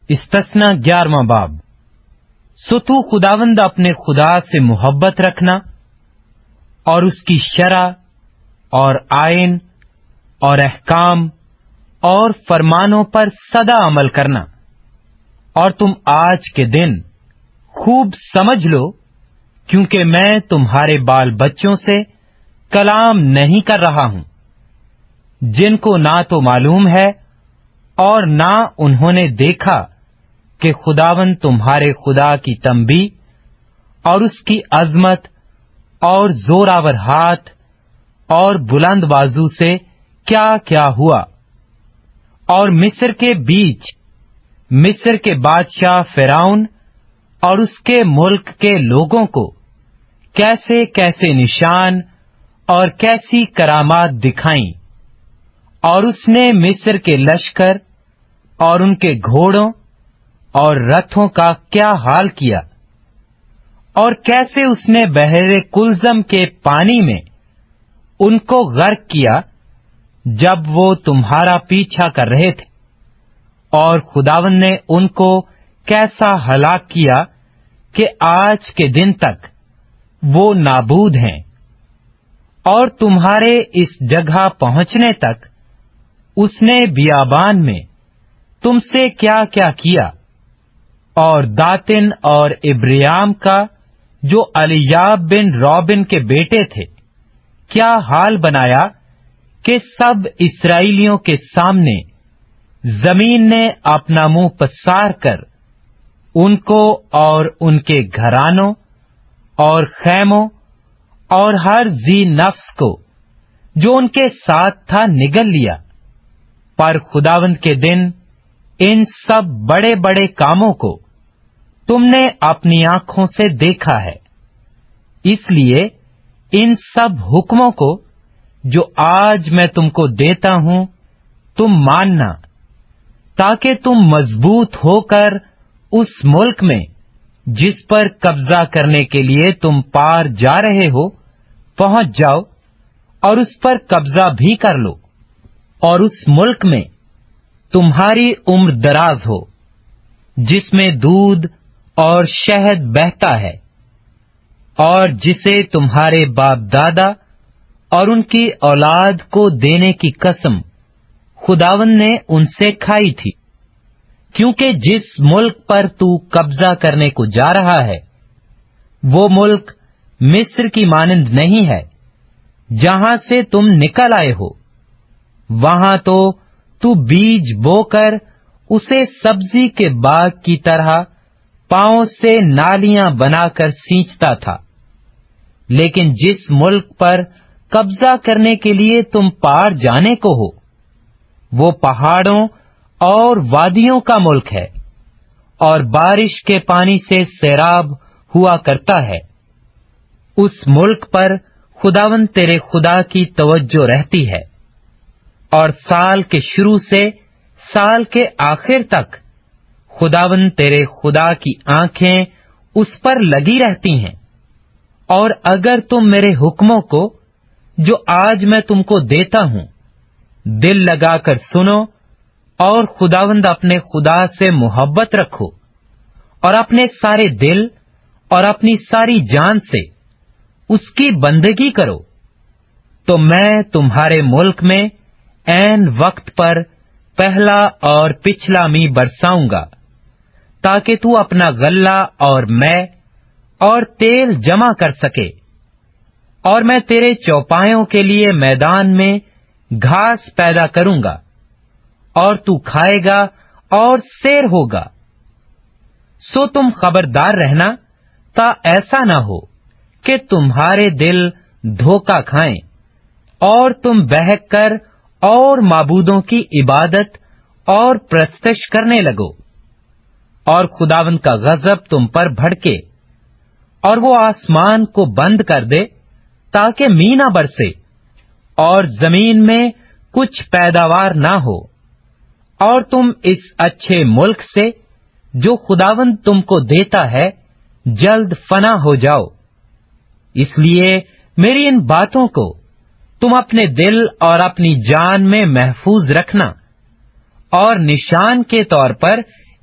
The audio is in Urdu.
استثنا 11واں باب۔ سو تو خداوند اپنے خدا سے محبت رکھنا اور اس کی شرع اور آئین اور احکام اور فرمانوں پر سدا عمل کرنا، اور تم آج کے دن خوب سمجھ لو، کیونکہ میں تمہارے بال بچوں سے کلام نہیں کر رہا ہوں، جن کو نہ تو معلوم ہے اور نہ انہوں نے دیکھا کہ خداوند تمہارے خدا کی تنبیہ اور اس کی عظمت اور زوراور ہاتھ اور بلند بازو سے کیا کیا ہوا، اور مصر کے بیچ مصر کے بادشاہ فرعون اور اس کے ملک کے لوگوں کو کیسے کیسے نشان اور کیسی کرامات دکھائیں، اور اس نے مصر کے لشکر اور ان کے گھوڑوں اور رتھوں کا کیا حال کیا، اور کیسے اس نے بحر کلزم کے پانی میں ان کو غرق کیا جب وہ تمہارا پیچھا کر رہے تھے، اور خداوند نے ان کو کیسا ہلاک کیا کہ آج کے دن تک وہ نابود ہیں، اور تمہارے اس جگہ پہنچنے تک اس نے بیابان میں تم سے کیا کیا کیا، اور داتن اور ابریام کا جو الیاب بن روبن کے بیٹے تھے کیا حال بنایا کہ سب اسرائیلیوں کے سامنے زمین نے اپنا منہ پسار کر ان کو اور ان کے گھرانوں اور خیموں اور ہر ذی نفس کو جو ان کے ساتھ تھا نگل لیا۔ پر خداوند کے دن ان سب بڑے بڑے کاموں کو تم نے اپنی آنکھوں سے دیکھا ہے، اس لیے ان سب حکموں کو جو آج میں تم کو دیتا ہوں تم ماننا، تاکہ تم مضبوط ہو کر اس ملک میں جس پر قبضہ کرنے کے لیے تم پار جا رہے ہو پہنچ جاؤ، اور اس پر قبضہ بھی کر لو، اور اس ملک میں تمہاری عمر دراز ہو، جس میں دودھ اور شہد بہتا ہے، اور جسے تمہارے باپ دادا اور ان کی اولاد کو دینے کی قسم خداوند نے ان سے کھائی تھی، کیونکہ جس ملک پر تو قبضہ کرنے کو جا رہا ہے وہ ملک مصر کی مانند نہیں ہے جہاں سے تم نکل آئے ہو۔ وہاں تو بیج بو کر اسے سبزی کے باغ کی طرح پاؤں سے نالیاں بنا کر سینچتا تھا، لیکن جس ملک پر قبضہ کرنے کے لیے تم پار جانے کو ہو وہ پہاڑوں اور وادیوں کا ملک ہے، اور بارش کے پانی سے سیراب ہوا کرتا ہے۔ اس ملک پر خداوند تیرے خدا کی توجہ رہتی ہے، اور سال کے شروع سے سال کے آخر تک خداوند تیرے خدا کی آنکھیں اس پر لگی رہتی ہیں۔ اور اگر تم میرے حکموں کو جو آج میں تم کو دیتا ہوں دل لگا کر سنو، اور خداوند اپنے خدا سے محبت رکھو، اور اپنے سارے دل اور اپنی ساری جان سے اس کی بندگی کرو، تو میں تمہارے ملک میں عین وقت پر پہلا اور پچھلا می برساؤں گا، تاکہ تو اپنا غلہ اور میں اور تیل جمع کر سکے، اور میں تیرے چوپایوں کے لیے میدان میں گھاس پیدا کروں گا، اور تو کھائے گا اور سیر ہوگا۔ سو تم خبردار رہنا تا ایسا نہ ہو کہ تمہارے دل دھوکہ کھائیں اور تم بہک کر اور معبودوں کی عبادت اور پرستش کرنے لگو، اور خداوند کا غضب تم پر بھڑکے اور وہ آسمان کو بند کر دے تاکہ می نہ برسے اور زمین میں کچھ پیداوار نہ ہو، اور تم اس اچھے ملک سے جو خداوند تم کو دیتا ہے جلد فنا ہو جاؤ۔ اس لیے میری ان باتوں کو تم اپنے دل اور اپنی جان میں محفوظ رکھنا، اور نشان کے طور پر